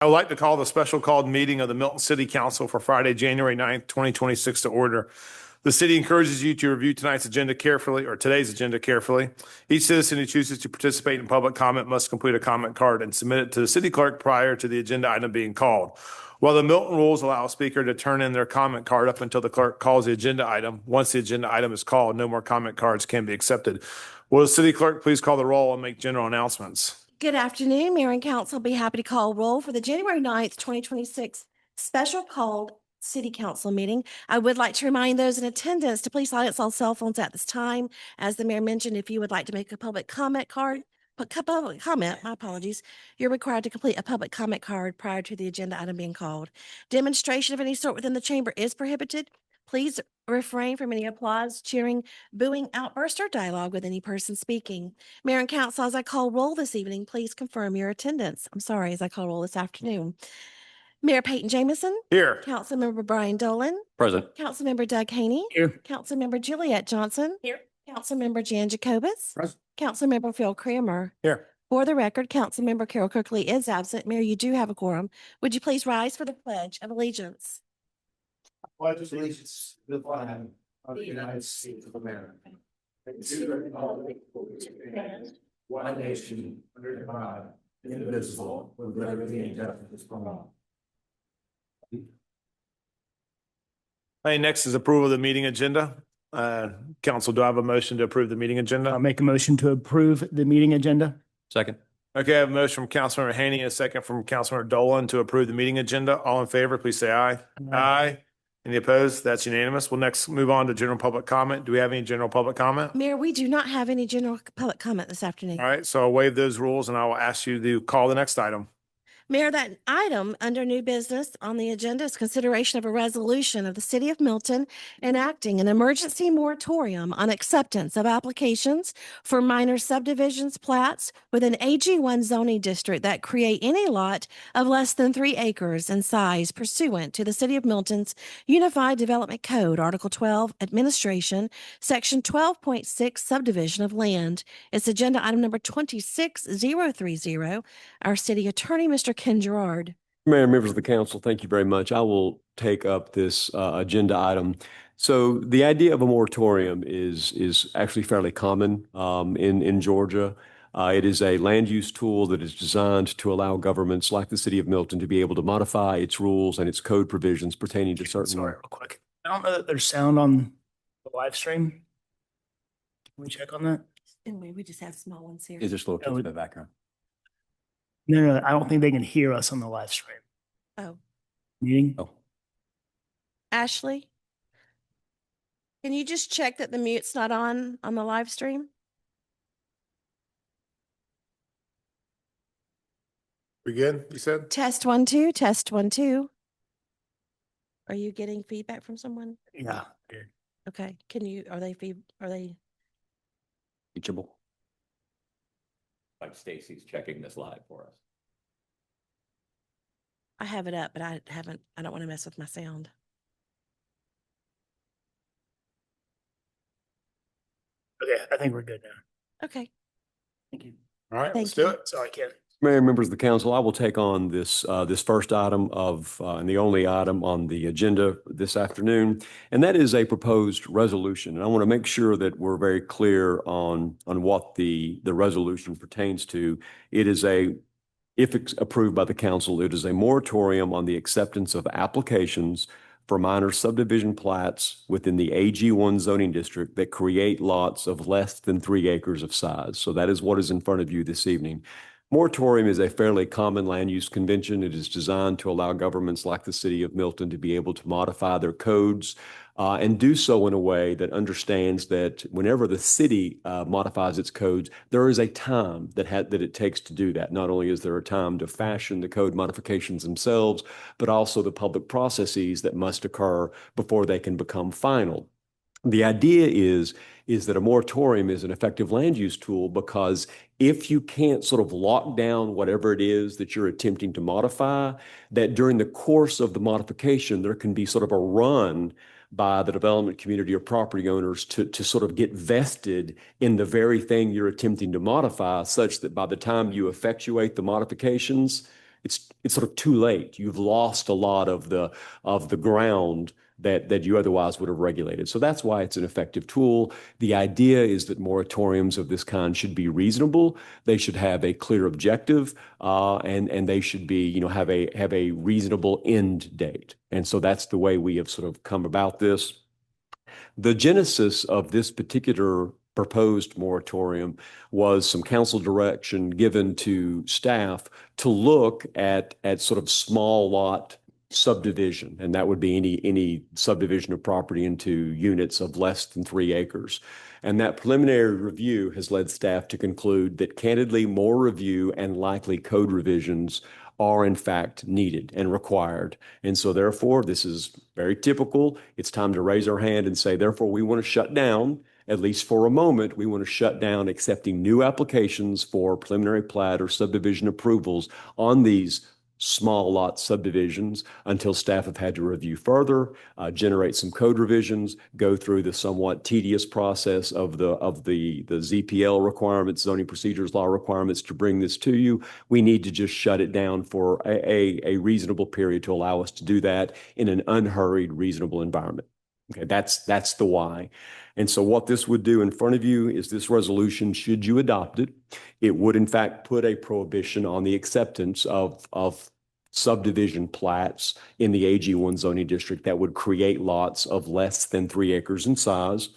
I would like to call the special called meeting of the Milton City Council for Friday, January 9th, 2026 to order. The city encourages you to review today's agenda carefully. Each citizen who chooses to participate in public comment must complete a comment card and submit it to the city clerk prior to the agenda item being called. While the Milton rules allow a speaker to turn in their comment card up until the clerk calls the agenda item, once the agenda item is called, no more comment cards can be accepted. Will the city clerk please call the roll and make general announcements? Good afternoon, Mayor and Council. I'll be happy to call roll for the January 9th, 2026 special called City Council meeting. I would like to remind those in attendance to please silence all cell phones at this time. As the mayor mentioned, if you would like to make a public comment card, my apologies, you're required to complete a public comment card prior to the agenda item being called. Demonstration of any sort within the chamber is prohibited. Please refrain from any applause, cheering, booing, outburst, or dialogue with any person speaking. Mayor and Council, as I call roll this evening, please confirm your attendance. I'm sorry, as I call roll this afternoon. Mayor Peyton Jamison. Here. Councilmember Brian Dolan. Present. Councilmember Doug Haney. Here. Councilmember Juliet Johnson. Here. Councilmember Jan Jacobus. Present. Councilmember Phil Kramer. Here. For the record, Councilmember Carol Kirkley is absent. Mayor, you do have a quorum. Would you please rise for the Pledge of Allegiance? Pledge allegiance to the flag of the United States of America, and to the republic for which it stands, one nation, under God, indivisible, with liberty and justice for all. Hey, next is approval of the meeting agenda. Council, do I have a motion to approve the meeting agenda? I'll make a motion to approve the meeting agenda. Second. Okay, I have a motion from Councilmember Haney and a second from Councilmember Dolan to approve the meeting agenda. All in favor, please say aye. Aye. Any opposed? That's unanimous. We'll next move on to general public comment. Do we have any general public comment? Mayor, we do not have any general public comment this afternoon. All right, so I'll waive those rules and I will ask you to call the next item. Mayor, that item under new business on the agenda is consideration of a resolution of the City of Milton enacting an emergency moratorium on acceptance of applications for minor subdivisions plats within AG1 zoning district that create any lot of less than 3 acres in size pursuant to the City of Milton's Unified Development Code, Article 12, Administration, Section 12.6, Subdivision of Land. It's agenda item number 26030. Our city attorney, Mr. Ken Gerard. Mayor and members of the council, thank you very much. I will take up this agenda item. So the idea of a moratorium is actually fairly common in Georgia. It is a land use tool that is designed to allow governments like the city of Milton to be able to modify its rules and its code provisions pertaining to certain. Sorry, real quick. I don't know that there's sound on the live stream. Can we check on that? And we just have small ones here. Is there slow kids in the background? No, I don't think they can hear us on the live stream. Oh, Meeting? Oh. Ashley, can you just check that the mute's not on the live stream? We good, you said? Test 1 2, test 1 2. Are you getting feedback from someone? Yeah. Good. Okay, are they Reachable. Like Stacy's checking this live for us. I have it up, but I don't want to mess with my sound. Okay, I think we're good now. Okay. Thank you. All right, Thank let's do you. it. Sorry, Ken. Mayor and members of the council, I will take on this first item and the only item on the agenda this afternoon, and that is a proposed resolution. And I want to make sure that we're very clear on what the resolution pertains to. It is if it's approved by the council, it is a moratorium on the acceptance of applications for minor subdivision plats within the AG1 zoning district that create lots of less than 3 acres of size. So that is what is in front of you this evening. Moratorium is a fairly common land use convention. It is designed to allow governments like the city of Milton to be able to modify their codes and do so in a way that understands that whenever the city modifies its codes, there is a time that it takes to do that. Not only is there a time to fashion the code modifications themselves, but also the public processes that must occur before they can become final. The idea is that a moratorium is an effective land use tool because if you can't sort of lock down whatever it is that you're attempting to modify, that during the course of the modification, there can be sort of a run by the development community or property owners to sort of get vested in the very thing you're attempting to modify, such that by the time you effectuate the modifications, it's sort of too late. You've lost a lot of the ground that you otherwise would have regulated. So that's why it's an effective tool. The idea is that moratoriums of this kind should be reasonable. They should have a clear objective, and they should be, have a reasonable end date. And so that's the way we have sort of come about this. The genesis of this particular proposed moratorium was some council direction given to staff to look at sort of small lot subdivision, and that would be any subdivision of property into units of less than 3 acres. And that preliminary review has led staff to conclude that candidly, more review and likely code revisions are in fact needed and required. And so therefore, this is very typical. It's time to raise our hand and say, therefore, we want to shut down, at least for a moment, we want to shut down accepting new applications for preliminary plat or subdivision approvals on these small lot subdivisions until staff have had to review further, generate some code revisions, go through the somewhat tedious process of the ZPL requirements, zoning procedures law requirements to bring this to you. We need to just shut it down for a reasonable period to allow us to do that in an unhurried, reasonable environment. Okay, that's the why. And so what this would do in front of you is this resolution, should you adopt it, it would in fact put a prohibition on the acceptance of subdivision plats in the AG1 zoning district that would create lots of less than 3 acres in size.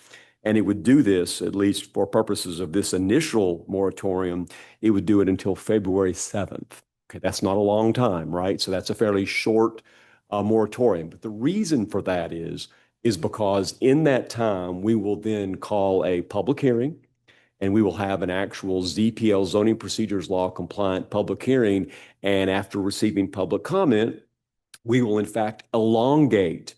And it would do this, at least for purposes of this initial moratorium, it would do it until February 7th. Okay, that's not a long time, right? So that's a fairly short moratorium. But the reason for that is because in that time, we will then call a public hearing and we will have an actual ZPL zoning procedures law compliant public hearing. And after receiving public comment, we will in fact elongate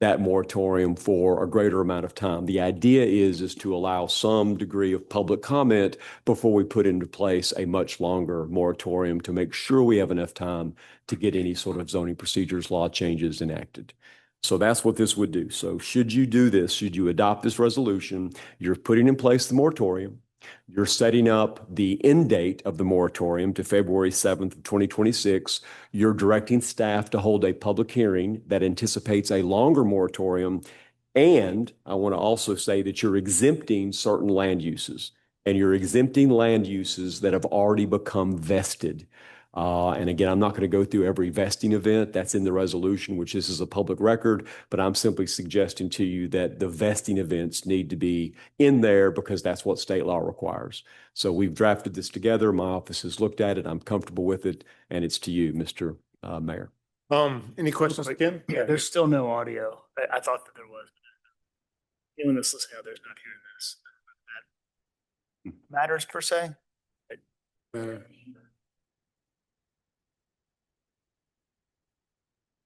that moratorium for a greater amount of time. The idea is to allow some degree of public comment before we put into place a much longer moratorium to make sure we have enough time to get any sort of zoning procedures law changes enacted. So that's what this would do. So should you do this, should you adopt this resolution, you're putting in place the moratorium. You're setting up the end date of the moratorium to February 7th of 2026. You're directing staff to hold a public hearing that anticipates a longer moratorium. And I want to also say that you're exempting certain land uses, and you're exempting land uses that have already become vested. And again, I'm not going to go through every vesting event that's in the resolution, which this is a public record, but I'm simply suggesting to you that the vesting events need to be in there because that's what state law requires. So we've drafted this together. My office has looked at it. I'm comfortable with it. And it's to you, Mr. Mayor. Any questions, Ken? Yeah, there's still no audio. I thought that there was. Anyone that's listening out there's not hearing this. That matters per se.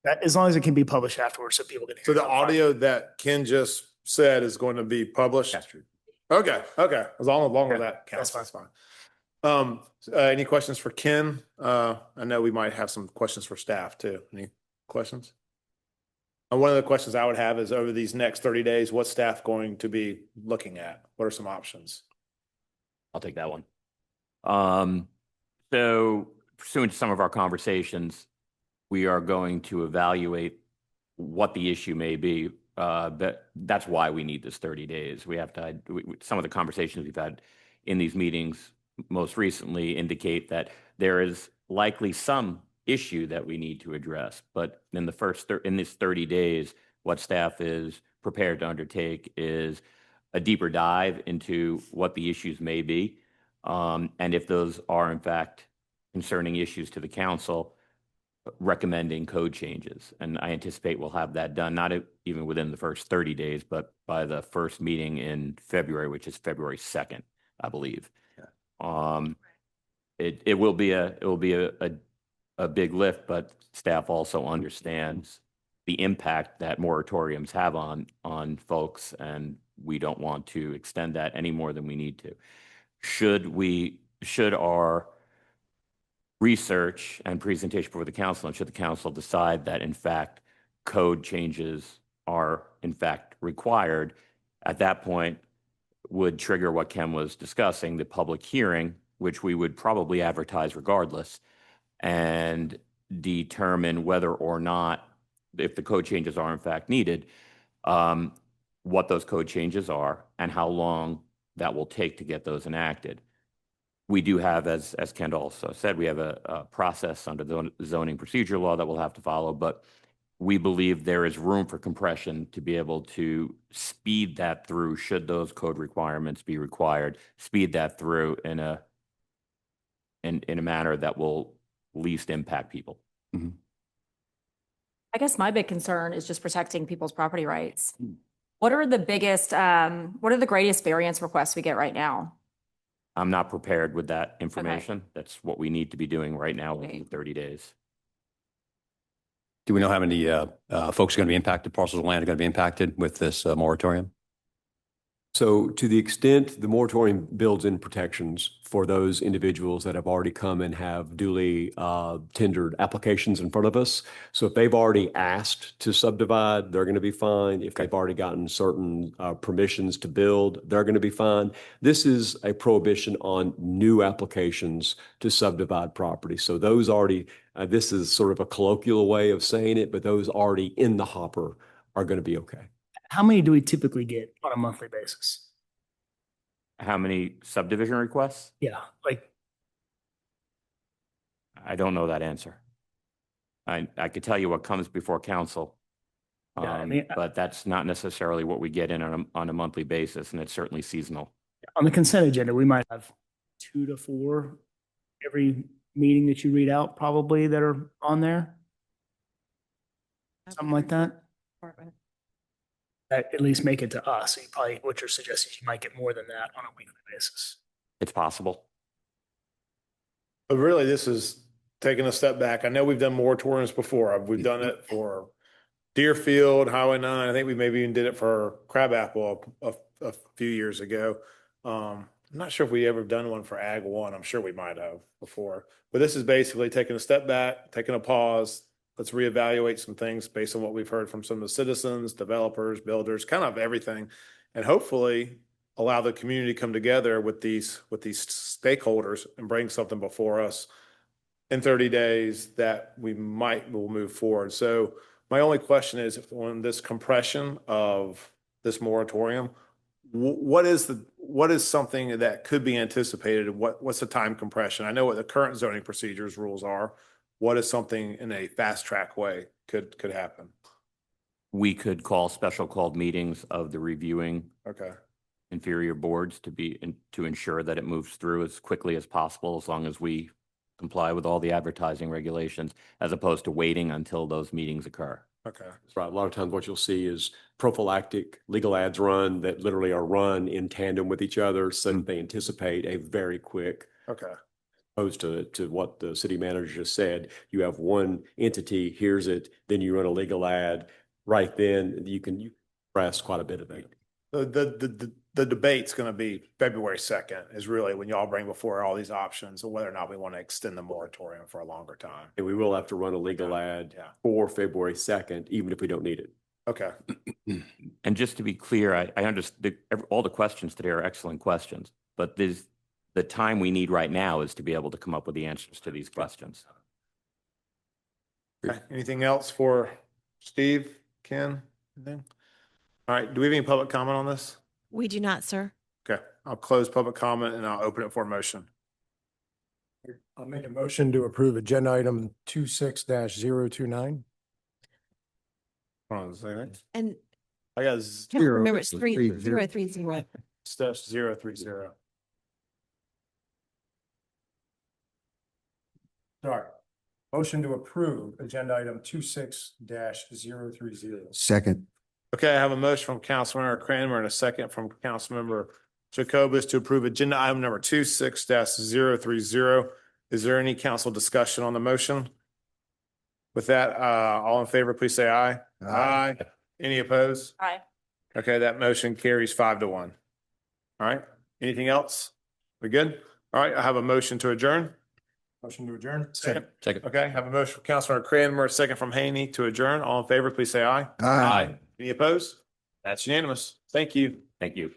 That, as long as it can be published afterwards so people can hear. So the it. audio that Ken just said is going to be published? That's true. Okay, as long as that counts, That's that's fine. Any questions for Ken? I know we might have some questions for staff too. Any questions? And one of the questions I would have is over these next 30 days, what's staff going to be looking at? What are some options? I'll take that one. So pursuant to some of our conversations, we are going to evaluate what the issue may be. But that's why we need this 30 days. We have to, some of the conversations we've had in these meetings most recently indicate that there is likely some issue that we need to address. But in in this 30 days, what staff is prepared to undertake is a deeper dive into what the issues may be. And if those are in fact concerning issues to the council, recommending code changes. And I anticipate we'll have that done, not even within the first 30 days, but by the first meeting in February, which is February 2nd, I believe. Yeah. It will be a big lift, but staff also understands the impact that moratoriums have on folks, and we don't want to extend that any more than we need to. Should our research and presentation before the council, and should the council decide that in fact code changes are in fact required, at that point would trigger what Ken was discussing, the public hearing, which we would probably advertise regardless. and determine whether or not, if the code changes are in fact needed, what those code changes are and how long that will take to get those enacted. We do have, as Kendall also said, we have a process under the zoning procedure law that we'll have to follow, but we believe there is room for compression to be able to speed that through, should those code requirements be required, speed that through in a manner that will least impact people. I guess my big concern is just protecting people's property rights. What are the greatest variance requests we get right now? I'm not prepared with that information. That's what we need to be doing right now within 30 days. Do we know how many folks are going to be impacted, parcels of land are going to be impacted with this moratorium? So to the extent the moratorium builds in protections for those individuals that have already come and have duly tendered applications in front of us. So if they've already asked to subdivide, they're going to be fine. If they've already gotten certain permissions to build, they're going to be fine. This is a prohibition on new applications to subdivide property. So those already, this is sort of a colloquial way of saying it, but those already in the hopper are going to be okay. How many do we typically get on a monthly basis? How many subdivision requests? Yeah, like, I don't know that answer. I could tell you what comes before council. Yeah, I mean, but that's not necessarily what we get in on a monthly basis, and it's certainly seasonal. on the consent agenda, we might have 2 to 4 every meeting that you read out, probably, that are on there. Something like that. That at least make it to us. You probably, what you're suggesting, you might get more than that on a weekly basis. It's possible. But really, this is taking a step back. I know we've done moratoriums before. We've done it for Deerfield, Highway 9. I think we maybe even did it for Crabapple a few years ago. I'm not sure if we ever done one for Ag 1. I'm sure we might have before. But this is basically taking a step back, taking a pause. Let's reevaluate some things based on what we've heard from some of the citizens, developers, builders, kind of everything. And hopefully allow the community to come together with these stakeholders and bring something before us in 30 days that will move forward. So my only question is, on this compression of this moratorium, what is something that could be anticipated? What's the time compression? I know what the current zoning procedures rules are. What is something in a fast track way could happen? We could call special called meetings of the reviewing inferior boards to ensure that it moves through as quickly as possible, as long as we comply with all the advertising regulations, as opposed to waiting until those meetings occur. Okay. That's right. A lot of times what you'll see is prophylactic legal ads run that literally are run in tandem with each other, so that they anticipate a very quick. Okay. Opposed to what the city manager just said, you have one entity, hears it, then you run a legal ad. Right then, you press quite a bit of it. The debate's going to be February 2nd is really when y'all bring before all these options of whether or not we want to extend the moratorium for a longer time. And we will have to run a legal ad for February 2nd, even if we don't need it. Okay. And just to be clear, I understand all the questions today are excellent questions, but the time we need right now is to be able to come up with the answers to these questions. Okay. Anything else for Steve, Ken? Anything? All right. Do we have any public comment on this? We do not, sir. Okay. I'll close public comment and I'll open it for a motion. I'll make a motion to approve agenda item 26-029. Hold on a second. And I got remember, it's 3030. -030. Sorry. Motion to approve agenda item 26-030. Second. Okay, I have a motion from Councilmember Cranmer and a second from Councilmember Jacobus to approve agenda item number 26-030. Is there any council discussion on the motion? With that, all in favor, please say aye. Aye. Any opposed? Aye. Okay, that motion carries 5-1. All right, anything else? We good? All right, I have a motion to adjourn. Motion to adjourn. Second. Second. Okay, I have a motion from Councilmember Cranmer, a second from Haney to adjourn. All in favor, please say aye. Aye. Any opposed? That's unanimous. Thank you. Thank you.